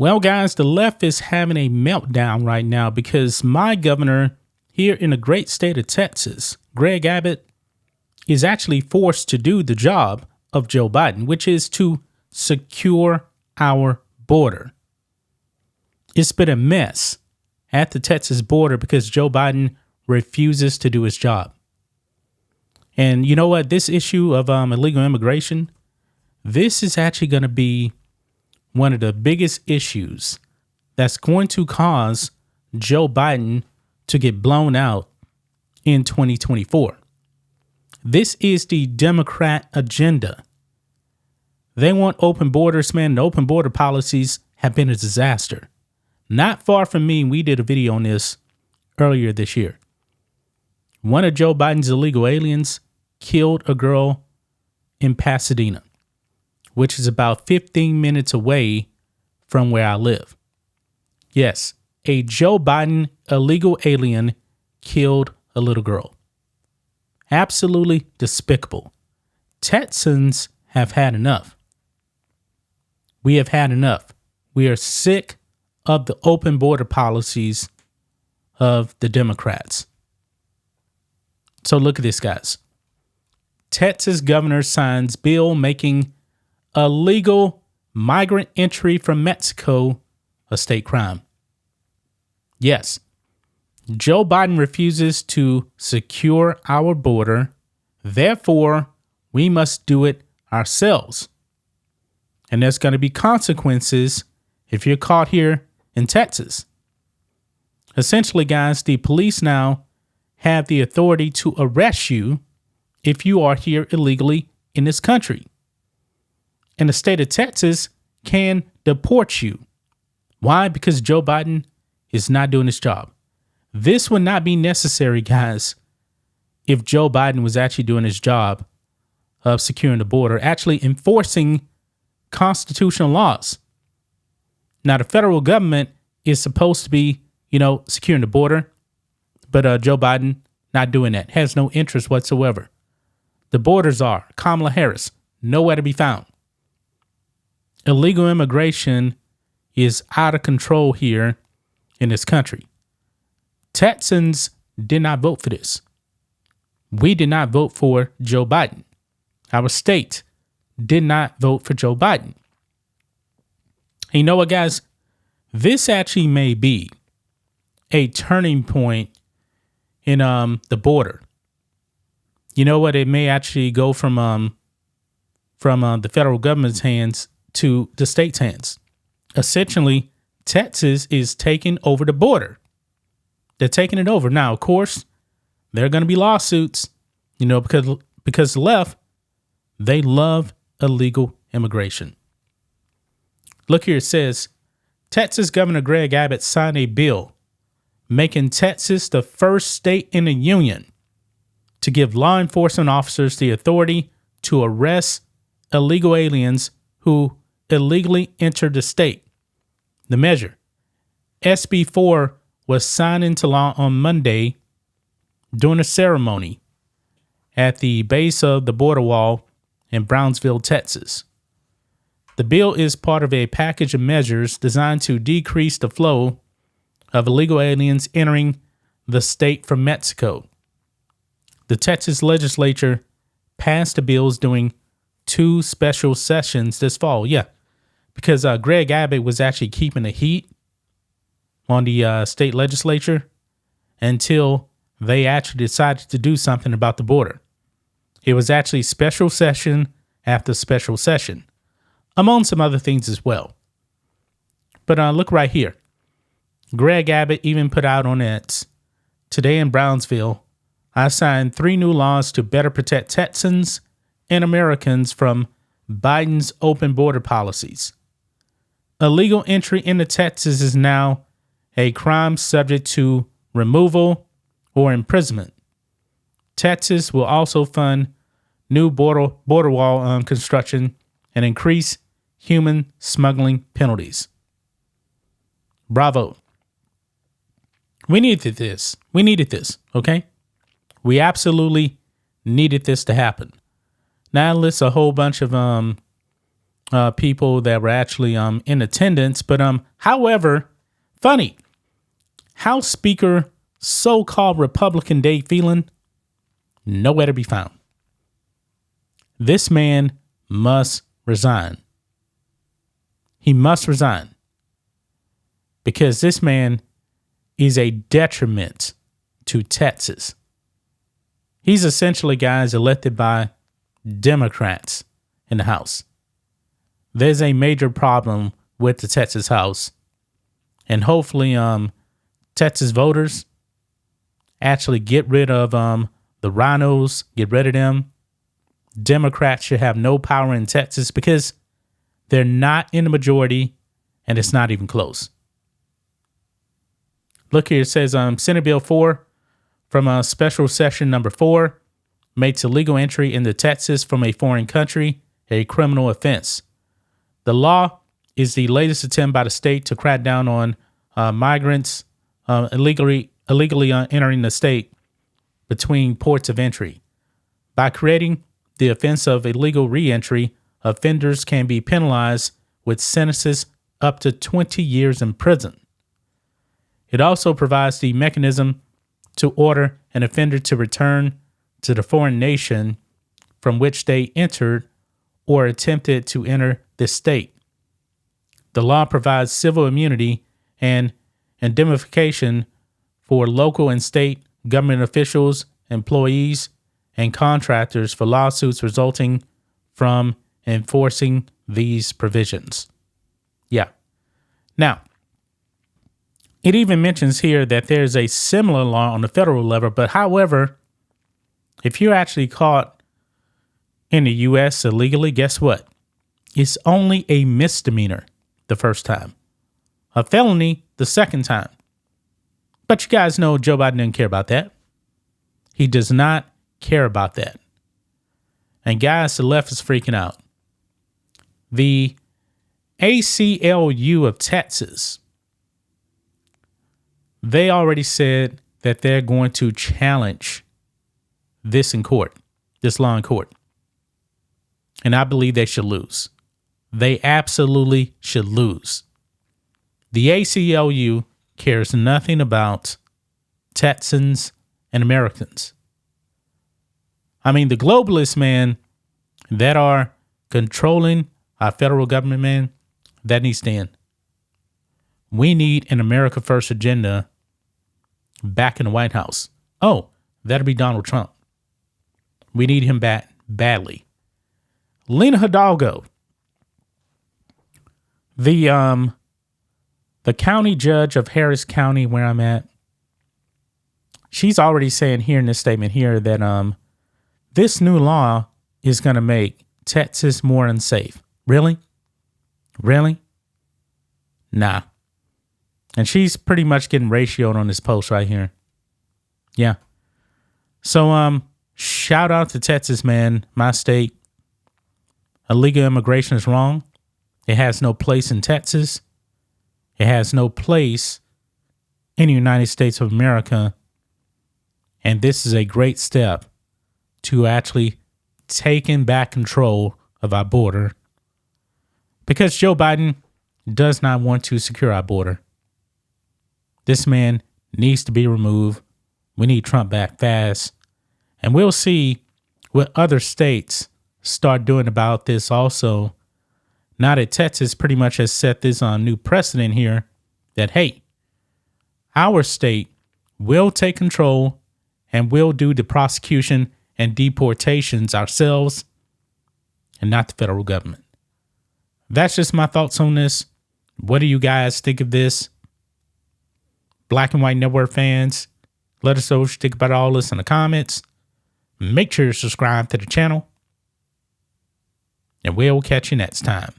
Well, guys, the left is having a meltdown right now because my governor here in the great state of Texas, Greg Abbott, is actually forced to do the job of Joe Biden, which is to secure our border. It's been a mess at the Texas border because Joe Biden refuses to do his job. And you know what? This issue of illegal immigration, this is actually going to be one of the biggest issues that's going to cause Joe Biden to get blown out in 2024. This is the Democrat agenda. They want open borders, man. The open border policies have been a disaster. Not far from me, we did a video on this earlier this year. One of Joe Biden's illegal aliens killed a girl in Pasadena, which is about 15 minutes away from where I live. Yes, a Joe Biden illegal alien killed a little girl. Absolutely despicable. Texans have had enough. We have had enough. We are sick of the open border policies of the Democrats. So look at this, guys. Texas governor signs bill making illegal migrant entry from Mexico a state crime. Yes, Joe Biden refuses to secure our border. Therefore, we must do it ourselves. And there's going to be consequences if you're caught here in Texas. Essentially, guys, the police now have the authority to arrest you if you are here illegally in this country. And the state of Texas can deport you. Why? Because Joe Biden is not doing his job. This would not be necessary, guys, if Joe Biden was actually doing his job of securing the border, actually enforcing constitutional laws. Now, the federal government is supposed to be, securing the border, but Joe Biden not doing that, has no interest whatsoever. The borders are Kamala Harris, nowhere to be found. Illegal immigration is out of control here in this country. Texans did not vote for this. We did not vote for Joe Biden. Our state did not vote for Joe Biden. And you know what, guys? This actually may be a turning point in the border. You know what? It may actually go from the federal government's hands to the state's hands. Essentially, Texas is taking over the border. They're taking it over. Now, of course, there are going to be lawsuits, because the left, they love illegal immigration. Look here, it says, Texas Governor Greg Abbott signed a bill making Texas the first state in the union to give law enforcement officers the authority to arrest illegal aliens who illegally entered the state. The measure, SB 4, was signed into law on Monday during a ceremony at the base of the border wall in Brownsville, Texas. The bill is part of a package of measures designed to decrease the flow of illegal aliens entering the state from Mexico. The Texas legislature passed the bills during 2 special sessions this fall. Yeah, because Greg Abbott was actually keeping the heat on the state legislature until they actually decided to do something about the border. It was actually special session after special session, among some other things as well. But look right here. Greg Abbott even put out on X, today in Brownsville, I signed 3 new laws to better protect Texans and Americans from Biden's open border policies. Illegal entry into Texas is now a crime subject to removal or imprisonment. Texas will also fund new border wall construction and increase human smuggling penalties. Bravo. We needed this. Okay? We absolutely needed this to happen. Now lists a whole bunch of people that were actually in attendance. But however, funny, House Speaker, so-called Republican Dave Phelan, nowhere to be found. This man must resign. He must resign because this man is a detriment to Texas. He's essentially, guys, elected by Democrats in the House. There's a major problem with the Texas House, and hopefully Texas voters actually get rid of the rhinos, get rid of them. Democrats should have no power in Texas because they're not in the majority, and it's not even close. Look here, it says Senate Bill 4 from Special Session Number 4 makes illegal entry into Texas from a foreign country a criminal offense. The law is the latest attempt by the state to crack down on migrants illegally entering the state between ports of entry. By creating the offense of illegal re-entry, offenders can be penalized with sentences up to 20 years in prison. It also provides the mechanism to order an offender to return to the foreign nation from which they entered or attempted to enter the state. The law provides civil immunity and indemnification for local and state government officials, employees, and contractors for lawsuits resulting from enforcing these provisions. Yeah. Now, it even mentions here that there's a similar law on the federal level, but however, if you're actually caught in the U.S. illegally, guess what? It's only a misdemeanor the first time, a felony the second time. But you guys know Joe Biden didn't care about that. He does not care about that. And guys, the left is freaking out. The ACLU of Texas, they already said that they're going to challenge this in court, this law in court. And I believe they should lose. They absolutely should lose. The ACLU cares nothing about Texans and Americans. I mean, the globalists, man, that are controlling our federal government, man, that needs to end. We need an America First agenda back in the White House. Oh, that'll be Donald Trump. We need him back badly. Lena Hidalgo, the county judge of Harris County, where I'm at, she's already saying here in this statement here that this new law is going to make Texas more unsafe. Really? Really? Nah. And she's pretty much getting ratioed on this post right here. Yeah. So shout out to Texas, man, my state. Illegal immigration is wrong. It has no place in Texas. It has no place in the United States of America. And this is a great step to actually taking back control of our border. Because Joe Biden does not want to secure our border. This man needs to be removed. We need Trump back fast. And we'll see what other states start doing about this also. Now that Texas pretty much has set this new precedent here that, hey, our state will take control and will do the prosecution and deportations ourselves and not the federal government. That's just my thoughts on this. What do you guys think of this? Black and White Network fans, let us know what you think about all this in the comments. Make sure you subscribe to the channel. And we'll catch you next time.